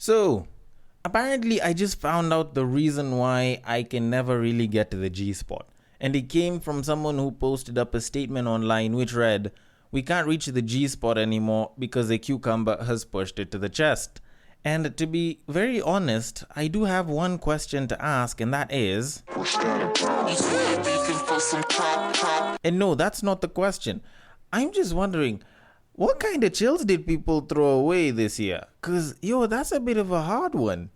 So, apparently I just found out the reason why I can never really get to the G spot. And it came from someone who posted up a statement online which read, "We can't reach the G spot anymore because a cucumber has pushed it to the chest." And to be very honest, I do have one question to ask, and that is... And no, that's not the question. I'm just wondering, what kind of chills did people throw away this year? Cause that's a bit of a hard one.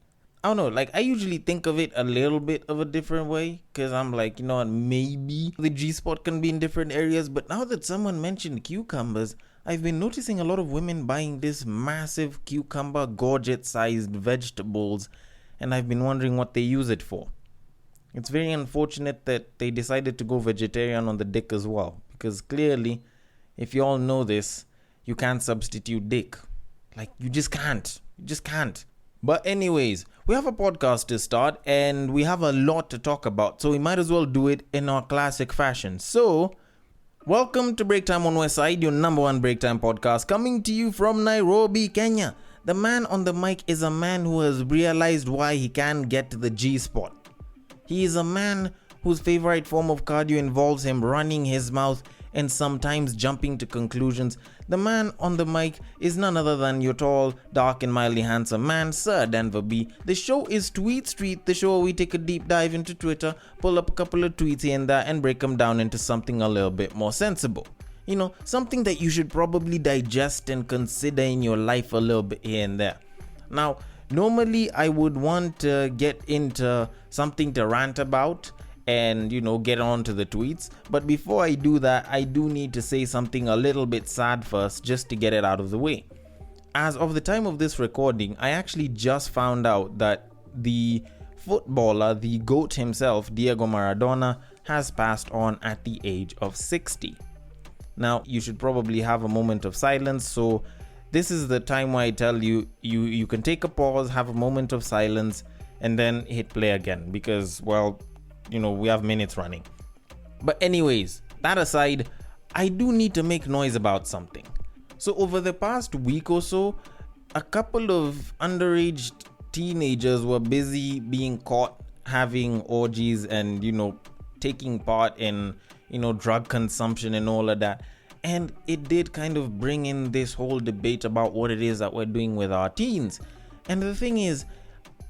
I don't know, like I usually think of it a little bit of a different way. Cause I'm like, you know what, maybe the G-spot can be in different areas. But now that someone mentioned cucumbers, I've been noticing a lot of women buying this massive cucumber gorget sized vegetables. And I've been wondering what they use it for. It's very unfortunate that they decided to go vegetarian on the dick as well. Because clearly, if you all know this, you can't substitute dick. Like, you just can't. You just can't. But anyways, we have a podcast to start and we have a lot to talk about. So we might as well do it in our classic fashion. So, welcome to Break Time on Westside, your number one break time podcast, coming to you from Nairobi, Kenya. The man on the mic is a man who has realized why he can't get to the G spot. He is a man whose favorite form of cardio involves him running his mouth and sometimes jumping to conclusions. The man on the mic is none other than your tall, dark and mildly handsome man, Sir Denver B. The show is Tweetstreet, the show where we take a deep dive into Twitter, pull up a couple of tweets here and there and break them down into something a little bit more sensible. You know, something that you should probably digest and consider in your life a little bit here and there. Now, normally I would want to get into something to rant about and get on to the tweets, but before I do that, I do need to say something a little bit sad first, just to get it out of the way. As of the time of this recording, I actually just found out that the footballer, the GOAT himself, Diego Maradona, has passed on at the age of 60. Now, you should probably have a moment of silence, so this is the time where I tell you, you can take a pause, have a moment of silence, and then hit play again, because, well, we have minutes running. But anyways, that aside, I do need to make noise about something. So over the past week or so, a couple of underage teenagers were busy being caught having orgies and, taking part in, drug consumption and all of that. And it did kind of bring in this whole debate about what it is that we're doing with our teens. And the thing is,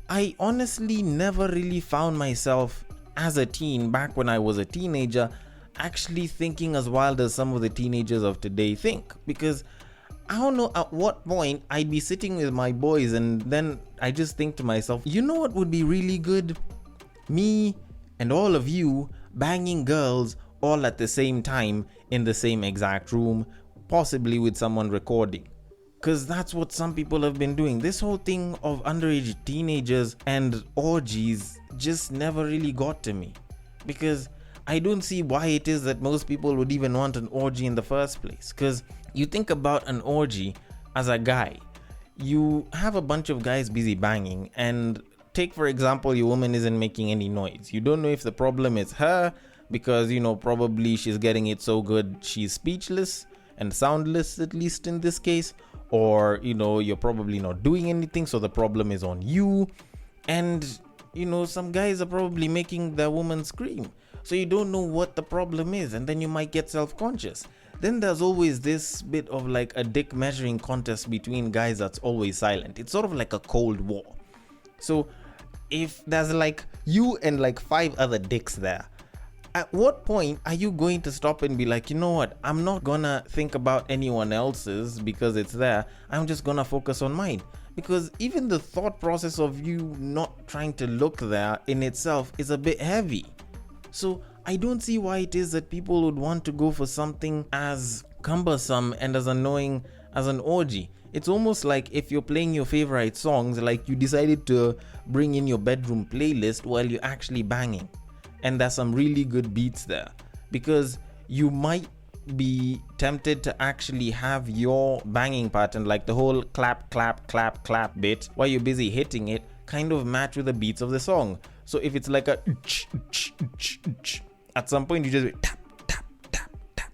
I honestly never really found myself as a teen, back when I was a teenager, actually thinking as wild as some of the teenagers of today think. Because I don't know at what point I'd be sitting with my boys and then I just think to myself, you know what would be really good? Me and all of you banging girls all at the same time in the same exact room, possibly with someone recording. Because that's what some people have been doing. This whole thing of underage teenagers and orgies just never really got to me. Because I don't see why it is that most people would even want an orgy in the first place. Because you think about an orgy as a guy. You have a bunch of guys busy banging, and take for example your woman isn't making any noise. You don't know if the problem is her, because probably she's getting it so good she's speechless and soundless, at least in this case. Or, you're probably not doing anything, so the problem is on you. And, some guys are probably making their woman scream. So you don't know what the problem is, and then you might get self-conscious. Then there's always this bit of like a dick measuring contest between guys that's always silent. It's sort of like a cold war. So if there's like you and like 5 other dicks there, at what point are you going to stop and be like, you know what, I'm not gonna think about anyone else's because it's there, I'm just gonna focus on mine? Because even the thought process of you not trying to look there in itself is a bit heavy. So I don't see why it is that people would want to go for something as cumbersome and as annoying as an orgy. It's almost like if you're playing your favorite songs, like you decided to bring in your bedroom playlist while you're actually banging. And there's some really good beats there, because you might be tempted to actually have your banging pattern, like the whole clap, clap, clap, clap bit while you're busy hitting it, kind of match with the beats of the song. So if it's like a at some point you just tap, tap, tap, tap.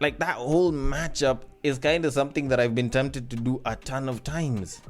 Like that whole matchup is kind of something that I've been tempted to do a ton of times.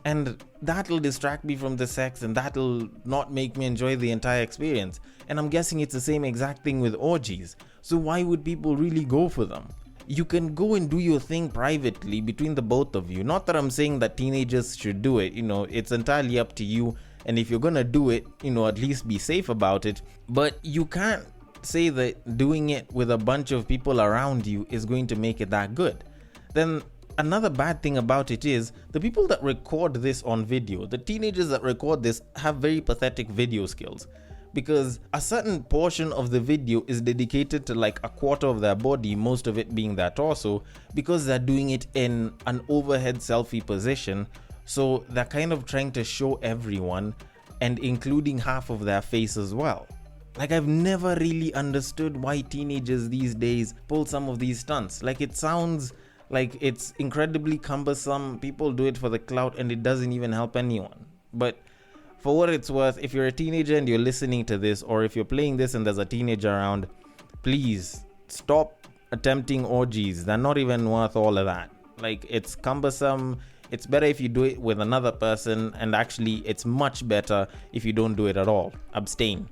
And that'll distract me from the sex, and that'll not make me enjoy the entire experience. And I'm guessing it's the same exact thing with orgies. So why would people really go for them? You can go and do your thing privately between the both of you. Not that I'm saying that teenagers should do it, it's entirely up to you. And if you're gonna do it, at least be safe about it. But you can't say that doing it with a bunch of people around you is going to make it that good. Then another bad thing about it is the people that record this on video, the teenagers that record this, have very pathetic video skills, because a certain portion of the video is dedicated to like a quarter of their body, most of it being their torso, because they're doing it in an overhead selfie position. So they're kind of trying to show everyone, and including half of their face as well. Like, I've never really understood why teenagers these days pull some of these stunts. Like, it sounds like it's incredibly cumbersome. People do it for the clout, and it doesn't even help anyone. But for what it's worth, if you're a teenager and you're listening to this, or if you're playing this and there's a teenager around, please stop attempting orgies. They're not even worth all of that. Like, it's cumbersome. It's better if you do it with another person, and actually it's much better if you don't do it at all. Abstain.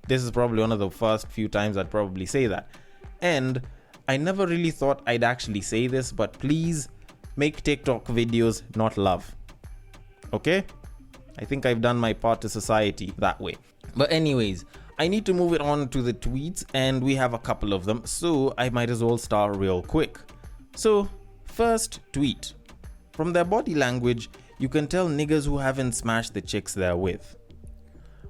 This is probably one of the first few times I'd probably say that. And I never really thought I'd actually say this, but please make TikTok videos, not love. Okay? I think I've done my part to society that way. But anyways, I need to move it on to the tweets, and we have a couple of them, so I might as well start real quick. So, first tweet. From their body language, you can tell niggas who haven't smashed the chicks they're with.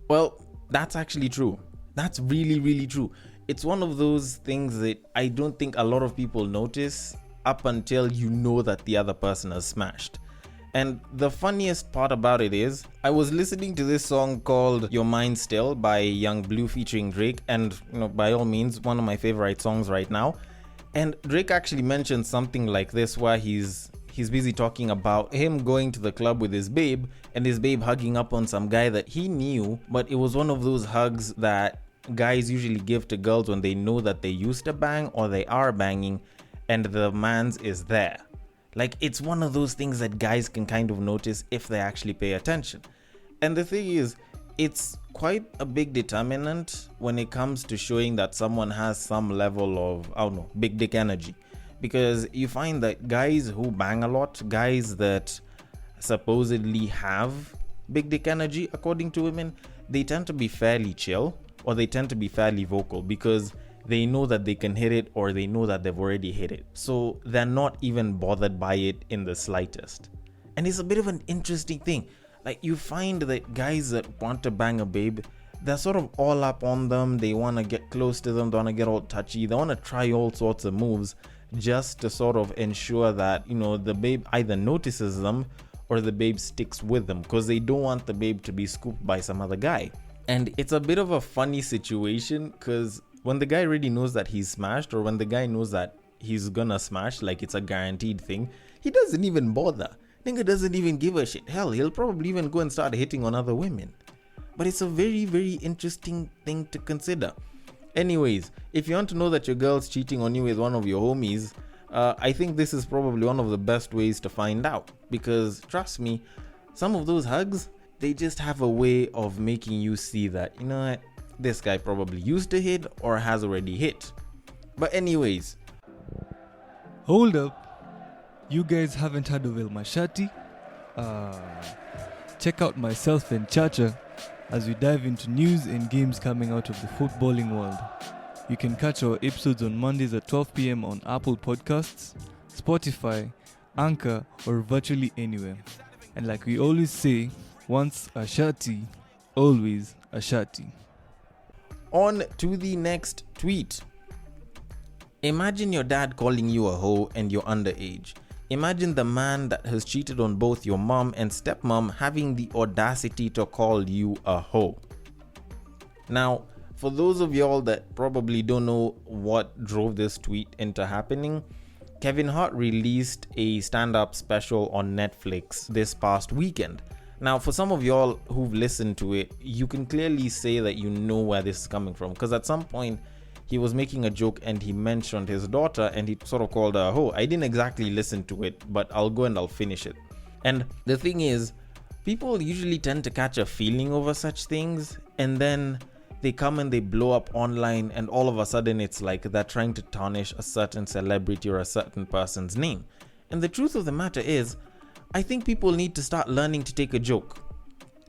Well, that's actually true. That's really, really true. It's one of those things that I don't think a lot of people notice up until you know that the other person has smashed. And the funniest part about it is, I was listening to this song called Your Mind Still by Young Blue featuring Drake, and by all means, one of my favorite songs right now. And Drake actually mentioned something like this, where he's busy talking about him going to the club with his babe, and his babe hugging up on some guy that he knew, but it was one of those hugs that guys usually give to girls when they know that they used to bang or they are banging, and the man's is there. Like, it's one of those things that guys can kind of notice if they actually pay attention. And the thing is, it's quite a big determinant when it comes to showing that someone has some level of, big dick energy. Because you find that guys who bang a lot, guys that supposedly have big dick energy, according to women, they tend to be fairly chill, or they tend to be fairly vocal, because they know that they can hit it, or they know that they've already hit it. So they're not even bothered by it in the slightest. And it's a bit of an interesting thing. Like, you find that guys that want to bang a babe, they're sort of all up on them. They want to get close to them. They want to get all touchy. They want to try all sorts of moves just to sort of ensure that, the babe either notices them or the babe sticks with them, because they don't want the babe to be scooped by some other guy. And it's a bit of a funny situation, because when the guy already knows that he's smashed, or when the guy knows that he's gonna smash, like it's a guaranteed thing, he doesn't even bother. Nigga doesn't even give a shit. Hell, he'll probably even go and start hitting on other women. But it's a very, very interesting thing to consider. Anyways, if you want to know that your girl's cheating on you with one of your homies, I think this is probably one of the best ways to find out. Because trust me, some of those hugs, they just have a way of making you see that, what, this guy probably used to hit or has already hit. But anyways. Hold up. You guys haven't heard of El Mashati? Check out myself and Chacha as we dive into news and games coming out of the footballing world. You can catch our episodes on Mondays at 12 p.m. on Apple Podcasts, Spotify, Anchor, or virtually anywhere. And like we always say, once a shati, always a shati. On to the next tweet. Imagine your dad calling you a hoe and you're underage. Imagine the man that has cheated on both your mom and stepmom having the audacity to call you a hoe. Now, for those of y'all that probably don't know what drove this tweet into happening, Kevin Hart released a stand-up special on Netflix this past weekend. Now, for some of y'all who've listened to it, you can clearly say that you know where this is coming from, because at some point he was making a joke and he mentioned his daughter and he sort of called her a hoe. I didn't exactly listen to it, but I'll go and I'll finish it. And the thing is, people usually tend to catch a feeling over such things, and then they come and they blow up online, and all of a sudden it's like they're trying to tarnish a certain celebrity or a certain person's name. And the truth of the matter is, I think people need to start learning to take a joke.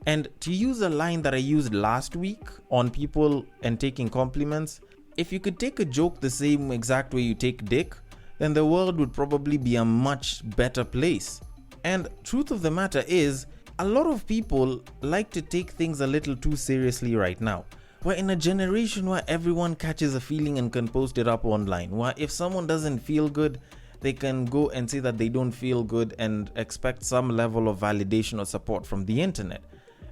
And to use a line that I used last week on people and taking compliments, if you could take a joke the same exact way you take dick, then the world would probably be a much better place. And truth of the matter is, a lot of people like to take things a little too seriously right now. We're in a generation where everyone catches a feeling and can post it up online, where if someone doesn't feel good, they can go and say that they don't feel good and expect some level of validation or support from the internet.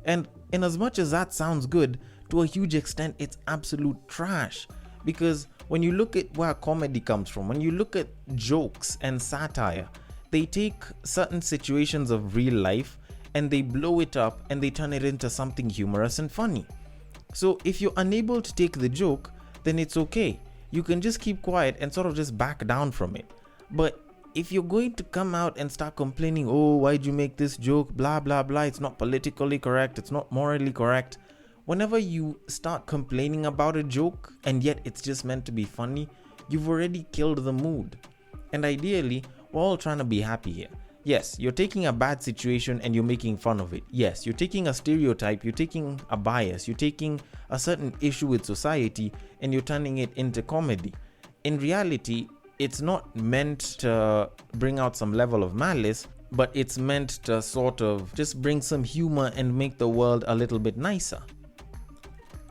And in as much as that sounds good, to a huge extent it's absolute trash. Because when you look at where comedy comes from, when you look at jokes and satire, they take certain situations of real life and they blow it up and they turn it into something humorous and funny. So if you're unable to take the joke, then it's okay. You can just keep quiet and sort of just back down from it. But if you're going to come out and start complaining, oh, why'd you make this joke, blah, blah, blah, it's not politically correct, it's not morally correct. Whenever you start complaining about a joke and yet it's just meant to be funny, you've already killed the mood. And ideally, we're all trying to be happy here. Yes, you're taking a bad situation and you're making fun of it. Yes, you're taking a stereotype, you're taking a bias, you're taking a certain issue with society and you're turning it into comedy. In reality, it's not meant to bring out some level of malice, but it's meant to sort of just bring some humor and make the world a little bit nicer.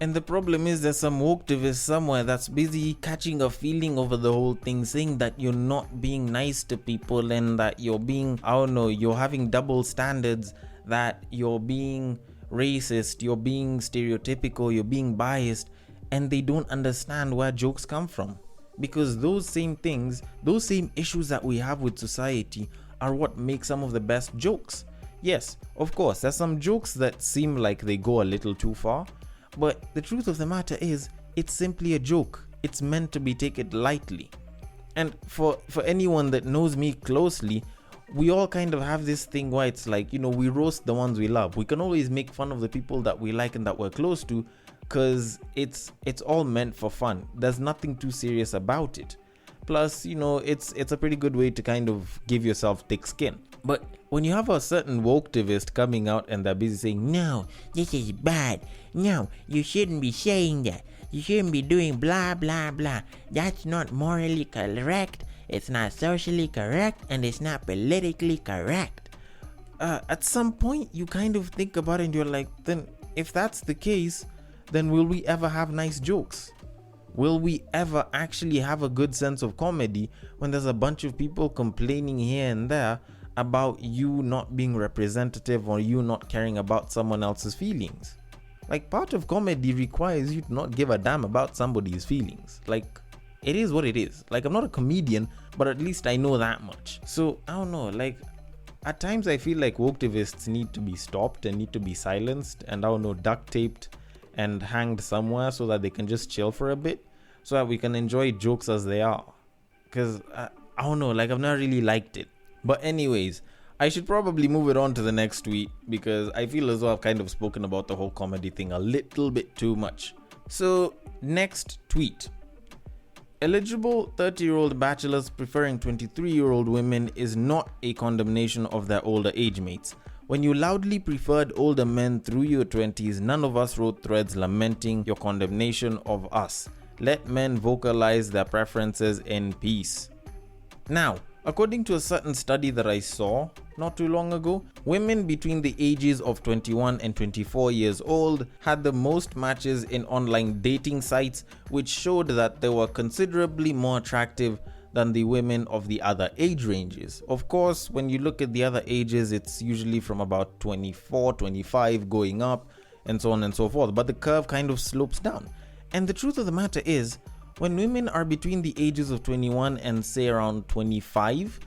And the problem is there's some woketivist somewhere that's busy catching a feeling over the whole thing, saying that you're not being nice to people and that you're being, you're having double standards, that you're being racist, you're being stereotypical, you're being biased, and they don't understand where jokes come from. Because those same things, those same issues that we have with society are what make some of the best jokes. Yes, of course, there's some jokes that seem like they go a little too far, but the truth of the matter is, it's simply a joke. It's meant to be taken lightly. And for anyone that knows me closely, we all kind of have this thing where it's like, we roast the ones we love. We can always make fun of the people that we like and that we're close to, because it's all meant for fun. There's nothing too serious about it. Plus, it's a pretty good way to kind of give yourself thick skin. But when you have a certain woketivist coming out and they're busy saying, no, this is bad. No, you shouldn't be saying that. You shouldn't be doing blah, blah, blah. That's not morally correct. It's not socially correct. And it's not politically correct. At some point, you kind of think about it and you're like, then if that's the case, then will we ever have nice jokes? Will we ever actually have a good sense of comedy when there's a bunch of people complaining here and there about you not being representative or you not caring about someone else's feelings? Like, part of comedy requires you to not give a damn about somebody's feelings. Like, it is what it is. Like, I'm not a comedian, but at least I know that much. So, I don't know, like, at times I feel like woketivists need to be stopped and need to be silenced and, duct taped and hanged somewhere so that they can just chill for a bit, so that we can enjoy jokes as they are. Because, I've never really liked it. But anyways, I should probably move it on to the next tweet, because I feel as though I've kind of spoken about the whole comedy thing a little bit too much. So, next tweet. Eligible 30-year-old bachelors preferring 23-year-old women is not a condemnation of their older age mates. When you loudly preferred older men through your 20s, none of us wrote threads lamenting your condemnation of us. Let men vocalize their preferences in peace. Now, according to a certain study that I saw not too long ago, women between the ages of 21 and 24 years old had the most matches in online dating sites, which showed that they were considerably more attractive than the women of the other age ranges. Of course, when you look at the other ages, it's usually from about 24, 25 going up, and so on and so forth. But the curve kind of slopes down. And the truth of the matter is, when women are between the ages of 21 and say around 25,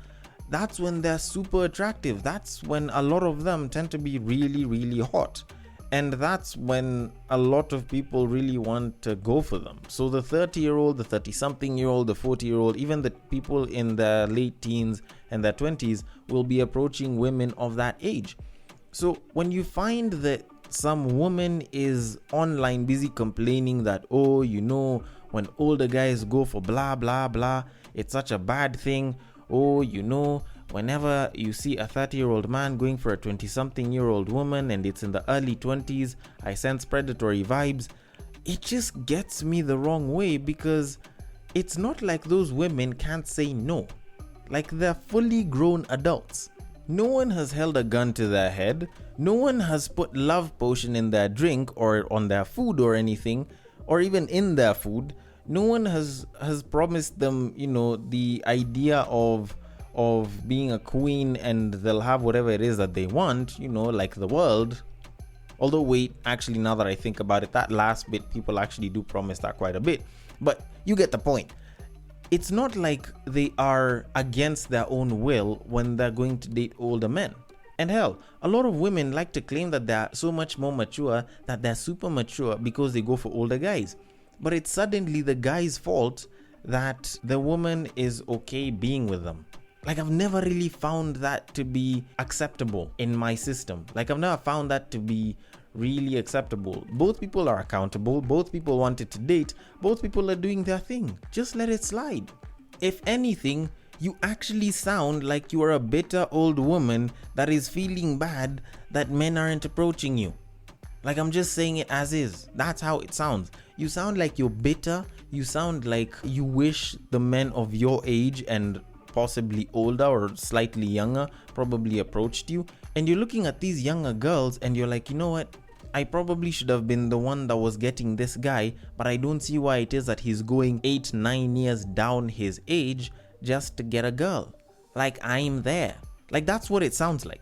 that's when they're super attractive. That's when a lot of them tend to be really, really hot. And that's when a lot of people really want to go for them. So the 30-year-old, the 30-something-year-old, the 40-year-old, even the people in their late teens and their 20s will be approaching women of that age. So when you find that some woman is online busy complaining that, oh, when older guys go for blah, blah, blah, it's such a bad thing. Oh, whenever you see a 30-year-old man going for a 20-something-year-old woman and it's in the early 20s, I sense predatory vibes. It just gets me the wrong way, because it's not like those women can't say no. Like, they're fully grown adults. No one has held a gun to their head. No one has put love potion in their drink or on their food or anything, or even in their food. No one has promised them, the idea of being a queen and they'll have whatever it is that they want, like the world. Although, wait, actually, now that I think about it, that last bit, people actually do promise that quite a bit. But you get the point. It's not like they are against their own will when they're going to date older men. And hell, a lot of women like to claim that they're so much more mature, that they're super mature because they go for older guys. But it's suddenly the guy's fault that the woman is okay being with them. Like, I've never really found that to be acceptable in my system. Like, I've never found that to be really acceptable. Both people are accountable. Both people wanted to date. Both people are doing their thing. Just let it slide. If anything, you actually sound like you are a bitter old woman that is feeling bad that men aren't approaching you. Like, I'm just saying it as is. That's how it sounds. You sound like you're bitter. You sound like you wish the men of your age and possibly older or slightly younger probably approached you, and you're looking at these younger girls and you're like, you know what, I probably should have been the one that was getting this guy, but I don't see why it is that he's going 8-9 years down his age just to get a girl. Like, I'm there. Like, that's what it sounds like.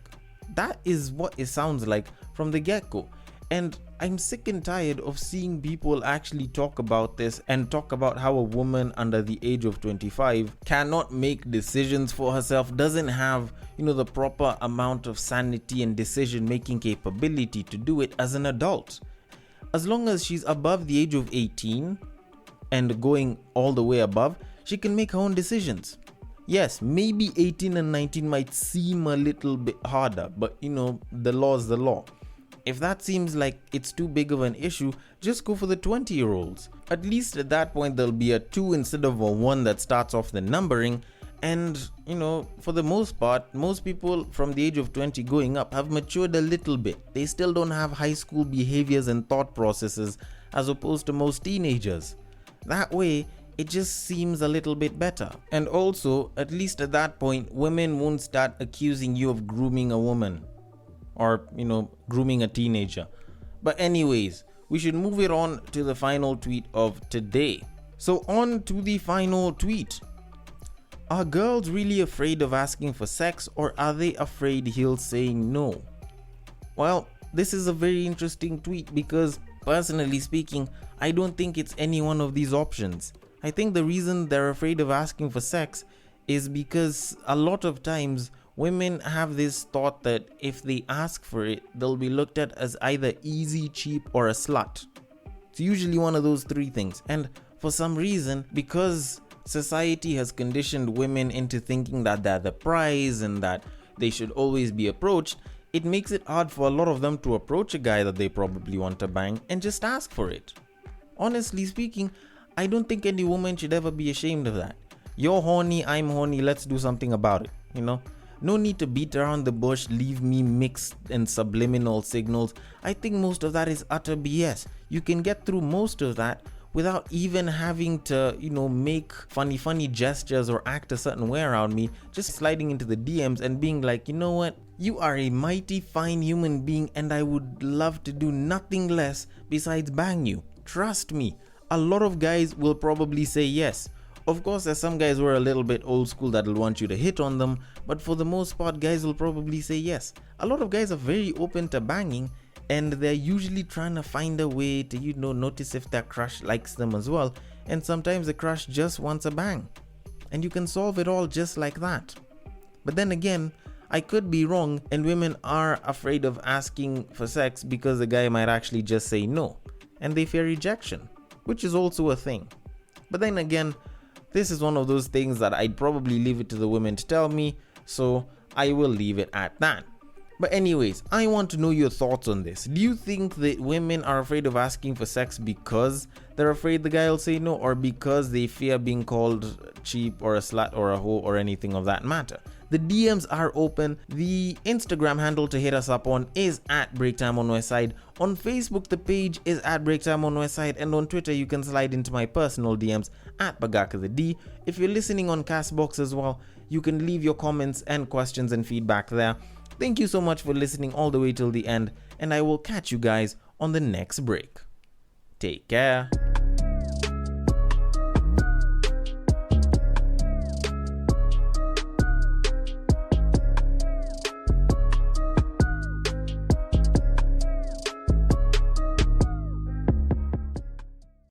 That is what it sounds like from the get-go. And I'm sick and tired of seeing people actually talk about this and talk about how a woman under the age of 25 cannot make decisions for herself, doesn't have, the proper amount of sanity and decision-making capability to do it as an adult. As long as she's above the age of 18 and going all the way above, she can make her own decisions. Yes, maybe 18 and 19 might seem a little bit harder, but the law is the law. If that seems like it's too big of an issue, just go for the 20-year-olds. At least at that point, there'll be a 2 instead of a 1 that starts off the numbering. And, for the most part, most people from the age of 20 going up have matured a little bit. They still don't have high school behaviors and thought processes as opposed to most teenagers. That way, it just seems a little bit better. And also, at least at that point, women won't start accusing you of grooming a woman. Or, grooming a teenager. But anyways, we should move it on to the final tweet of today. So on to the final tweet. Are girls really afraid of asking for sex, or are they afraid he'll say no? Well, this is a very interesting tweet because, personally speaking, I don't think it's any one of these options. I think the reason they're afraid of asking for sex is because a lot of times women have this thought that if they ask for it, they'll be looked at as either easy, cheap, or a slut. It's usually one of those 3 things. And for some reason, because society has conditioned women into thinking that they're the prize and that they should always be approached, it makes it hard for a lot of them to approach a guy that they probably want to bang and just ask for it. Honestly speaking, I don't think any woman should ever be ashamed of that. You're horny, I'm horny, let's do something about it, No need to beat around the bush, leave me mixed and subliminal signals. I think most of that is utter BS. You can get through most of that without even having to, make funny gestures or act a certain way around me. Just sliding into the DMs and being like, you know what? You are a mighty fine human being and I would love to do nothing less besides bang you. Trust me, a lot of guys will probably say yes. Of course, there's some guys who are a little bit old school that'll want you to hit on them, but for the most part, guys will probably say yes. A lot of guys are very open to banging, and they're usually trying to find a way to, notice if their crush likes them as well, and sometimes the crush just wants a bang. And you can solve it all just like that. But then again, I could be wrong, and women are afraid of asking for sex because the guy might actually just say no, and they fear rejection, which is also a thing. But then again, this is one of those things that I'd probably leave it to the women to tell me, so I will leave it at that. But anyways, I want to know your thoughts on this. Do you think that women are afraid of asking for sex because they're afraid the guy will say no, or because they fear being called cheap or a slut or a hoe or anything of that matter? The DMs are open. The Instagram handle to hit us up on is at Breaktime on Westside. On Facebook, the page is at Breaktime on Westside, and on Twitter, you can slide into my personal DMs at Bagaka the D. If you're listening on Castbox as well, you can leave your comments and questions and feedback there. Thank you so much for listening all the way till the end, and I will catch you guys on the next break. Take care.